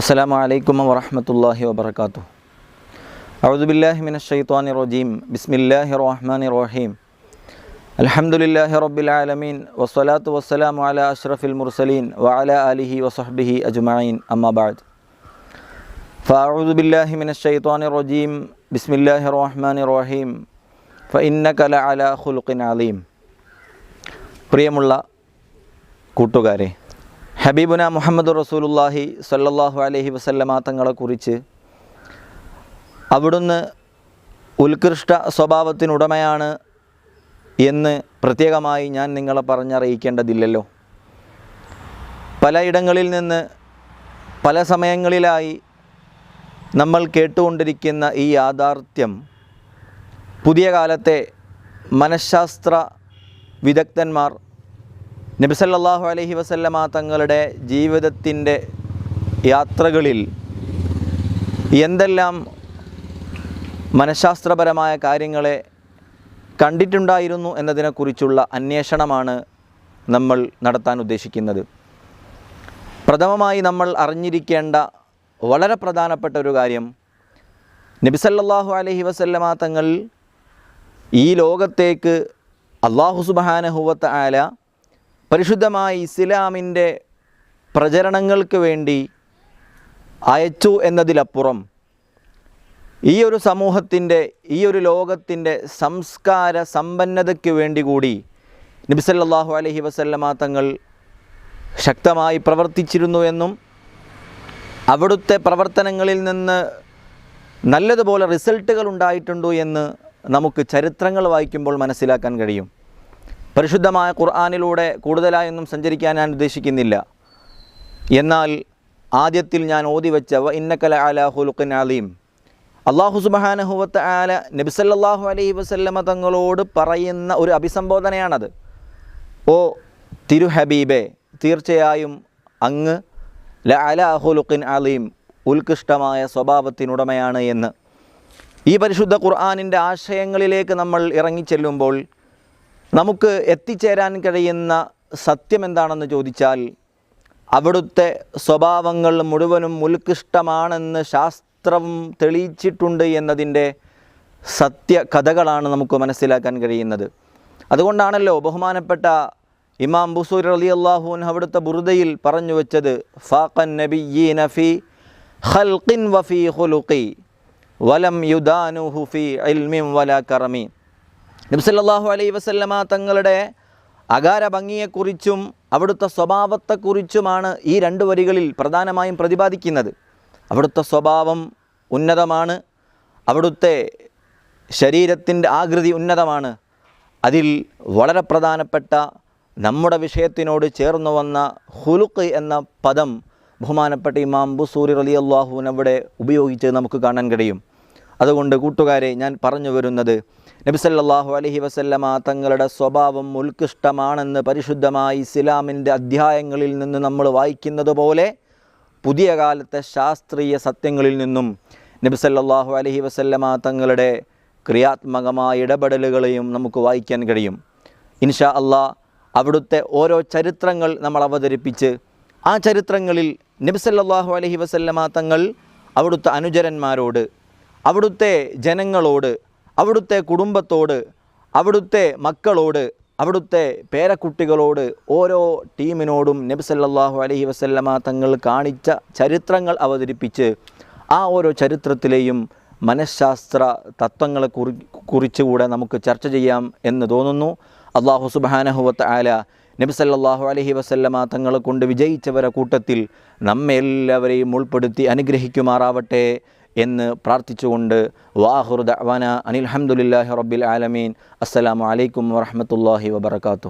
അസ്സലാമു അലൈക്കും വറഹ്മത്തുള്ളാഹി വബറകാതുഹു. അഊദു ബില്ലാഹി മിനശ് ശൈത്വാനിർ റജീം. ബിസ്മില്ലാഹിർ റഹ്മാനിർ റഹീം. അൽഹംദുലില്ലാഹി റബ്ബിൽ ആലമീൻ വസ്സലാത്തു വസ്സലാമു അലാ അഷ്റഫിൽ മുർസലീൻ വഅലാ ആലിഹി വസഹ്ബിഹി അജ്മഈൻ. അമ്മാ ബഅദ്. ഫഅഊദു ബില്ലാഹി മിനശ് ശൈത്വാനിർ റജീം. ബിസ്മില്ലാഹിർ റഹ്മാനിർ റഹീം. ഫഇന്നക ലഅലാ ഖുലുഖിൻ അലീം. പ്രിയമുള്ള കൂട്ടുകാരെ, ഹബീബുന മുഹമ്മദ് റസൂലുള്ളാഹി സ്വല്ലല്ലാഹു അലൈഹി വസല്ലമ തങ്ങളെക്കുറിച്ച് അവിടുന്ന് ഉത്കൃഷ്ട സ്വഭാവത്തിനുടമയാണ് എന്ന് പ്രത്യേകമായി ഞാൻ നിങ്ങളെ പറഞ്ഞറിയിക്കേണ്ടതില്ലല്ലോ. പലയിടങ്ങളിൽ നിന്ന് പല സമയങ്ങളിലായി നമ്മൾ കേട്ടുകൊണ്ടിരിക്കുന്ന ഈ യാഥാർത്ഥ്യം പുതിയ കാലത്തെ മനഃശാസ്ത്ര വിദഗ്ധന്മാർ നബി സല്ലല്ലാഹു അലൈഹി വസല്ലമ തങ്ങളുടെ ജീവിതത്തിൻ്റെ യാത്രകളിൽ എന്തെല്ലാം മനഃശാസ്ത്രപരമായ കാര്യങ്ങളെ കണ്ടിട്ടുണ്ടായിരുന്നു എന്നതിനെക്കുറിച്ചുള്ള അന്വേഷണമാണ് നമ്മൾ നടത്താൻ ഉദ്ദേശിക്കുന്നത്. പ്രഥമമായി നമ്മൾ അറിഞ്ഞിരിക്കേണ്ട വളരെ പ്രധാനപ്പെട്ട ഒരു കാര്യം, നബി സല്ലല്ലാഹു അലൈഹി വസല്ലമ തങ്ങൾ ഈ ലോകത്തേക്ക് അല്ലാഹു സുബ്ഹാനഹു വ തആല പരിശുദ്ധമായ ഇസ്ലാമിൻ്റെ പ്രചരണങ്ങൾക്ക് വേണ്ടി അയച്ചു എന്നതിലപ്പുറം ഈ ഒരു സമൂഹത്തിൻ്റെ, ഈ ഒരു ലോകത്തിൻ്റെ സംസ്കാര സമ്പന്നതയ്ക്ക് വേണ്ടി കൂടി നബി സല്ലല്ലാഹു അലൈഹി വസല്ലമ തങ്ങൾ ശക്തമായി പ്രവർത്തിച്ചിരുന്നു എന്നും അവിടുത്തെ പ്രവർത്തനങ്ങളിൽ നിന്ന് നല്ലതുപോലെ റിസൾട്ടുകൾ ഉണ്ടായിട്ടുണ്ടോ എന്ന് നമുക്ക് ചരിത്രങ്ങൾ വായിക്കുമ്പോൾ മനസ്സിലാക്കാൻ കഴിയും. പരിശുദ്ധമായ ഖുർആനിലൂടെ കൂടുതലായൊന്നും സഞ്ചരിക്കാൻ ഞാൻ ഉദ്ദേശിക്കുന്നില്ല. എന്നാൽ ആദ്യത്തിൽ ഞാൻ ഓതി വെച്ച വ ഇന്നക ലഅലാ ഖുലുഖിൻ അലീം, അല്ലാഹു സുബ്ഹാനഹു വ തആല നബി സല്ലല്ലാഹു അലൈഹി വസല്ലമ തങ്ങളോട് പറയുന്ന ഒരു അഭിസംബോധനയാണത്. ഓ തിരു ഹബീബേ, തീർച്ചയായും അങ്ങ് ലഅലാ ഖുലുഖിൻ അലീം, ഉത്കൃഷ്ടമായ സ്വഭാവത്തിനുടമയാണ് എന്ന്. ഈ പരിശുദ്ധ ഖുർആനിൻ്റെ ആശയങ്ങളിലേക്ക് നമ്മൾ ഇറങ്ങിച്ചെല്ലുമ്പോൾ നമുക്ക് എത്തിച്ചേരാൻ കഴിയുന്ന സത്യം എന്താണെന്ന് ചോദിച്ചാൽ, അവിടുത്തെ സ്വഭാവങ്ങൾ മുഴുവനും ഉത്കൃഷ്ടമാണെന്ന് ശാസ്ത്രം തെളിയിച്ചിട്ടുണ്ട് എന്നതിൻ്റെ സത്യകഥകളാണ് നമുക്ക് മനസ്സിലാക്കാൻ കഴിയുന്നത്. അതുകൊണ്ടാണല്ലോ ബഹുമാനപ്പെട്ട ഇമാം ബുസൂരി റളിയല്ലാഹു അൻഹു അവിടുത്തെ ബുർദയിൽ പറഞ്ഞു വെച്ചത്, ഫാഖൻ നബിയ്യീന ഫീ ഖൽഖിൻ വഫീ ഖുലുഖി വലം യുദാനുഹു ഫീ ഇൽമിൻ വലാ കറമി. നബി സല്ലല്ലാഹു അലൈഹി വസല്ലമ തങ്ങളുടെ അകാര ഭംഗിയെക്കുറിച്ചും അവിടുത്തെ സ്വഭാവത്തെക്കുറിച്ചുമാണ് ഈ രണ്ട് വരികളിൽ പ്രധാനമായും പ്രതിപാദിക്കുന്നത്. അവിടുത്തെ സ്വഭാവം ഉന്നതമാണ്, അവിടുത്തെ ശരീരത്തിൻ്റെ ആകൃതി ഉന്നതമാണ്. അതിൽ വളരെ പ്രധാനപ്പെട്ട നമ്മുടെ വിഷയത്തിനോട് ചേർന്ന് വന്ന ഖുലുഖ് എന്ന പദം ബഹുമാനപ്പെട്ട ഇമാം ബുസൂരി റളിയല്ലാഹു അൻഹു അവിടെ ഉപയോഗിച്ച് നമുക്ക് കാണാൻ കഴിയും. അതുകൊണ്ട് കൂട്ടുകാരെ, ഞാൻ പറഞ്ഞു വരുന്നത്, നബി സല്ലല്ലാഹു അലൈഹി വസല്ലമ തങ്ങളുടെ സ്വഭാവം ഉത്കൃഷ്ടമാണെന്ന് പരിശുദ്ധമായ ഇസ്ലാമിൻ്റെ അധ്യായങ്ങളിൽ നിന്ന് നമ്മൾ വായിക്കുന്നത് പോലെ പുതിയ കാലത്തെ ശാസ്ത്രീയ സത്യങ്ങളിൽ നിന്നും നബി സല്ലല്ലാഹു അലൈഹി വസല്ലമ തങ്ങളുടെ ക്രിയാത്മകമായ ഇടപെടലുകളെയും നമുക്ക് വായിക്കാൻ കഴിയും. ഇൻഷാ അല്ലാഹ് അവിടുത്തെ ഓരോ ചരിത്രങ്ങൾ നമ്മൾ അവതരിപ്പിച്ച് ആ ചരിത്രങ്ങളിൽ നബി സല്ലല്ലാഹു അലൈഹി വസല്ലമ തങ്ങൾ അവിടുത്തെ അനുചരന്മാരോട്, അവിടുത്തെ ജനങ്ങളോട്, അവിടുത്തെ കുടുംബത്തോട്, അവിടുത്തെ മക്കളോട്, അവിടുത്തെ പേരക്കുട്ടികളോട്, ഓരോ ടീമിനോടും നബി സല്ലല്ലാഹു അലൈഹി വസല്ലമ തങ്ങൾ കാണിച്ച ചരിത്രങ്ങൾ അവതരിപ്പിച്ച് ആ ഓരോ ചരിത്രത്തിലെയും മനഃശാസ്ത്ര തത്വങ്ങളെ കുറിച്ചുകൂടെ നമുക്ക് ചർച്ച ചെയ്യാം എന്ന് തോന്നുന്നു. അല്ലാഹു സുബ്ഹാനഹു വ തആല നബി സല്ലല്ലാഹു അലൈഹി വസല്ലമ തങ്ങളെ കൊണ്ട് വിജയിച്ചവരെ കൂട്ടത്തിൽ നമ്മെ എല്ലാവരെയും ഉൾപ്പെടുത്തി അനുഗ്രഹിക്കുമാറാവട്ടെ എന്ന് പ്രാർത്ഥിച്ചുകൊണ്ട് വാഹിറു ദഅ്വാന അനിൽ ഹംദുലില്ലാഹി റബ്ബിൽ ആലമീൻ. അസ്സലാമു അലൈക്കും വറഹ്മത്തുള്ളാഹി വബറകാതുഹു.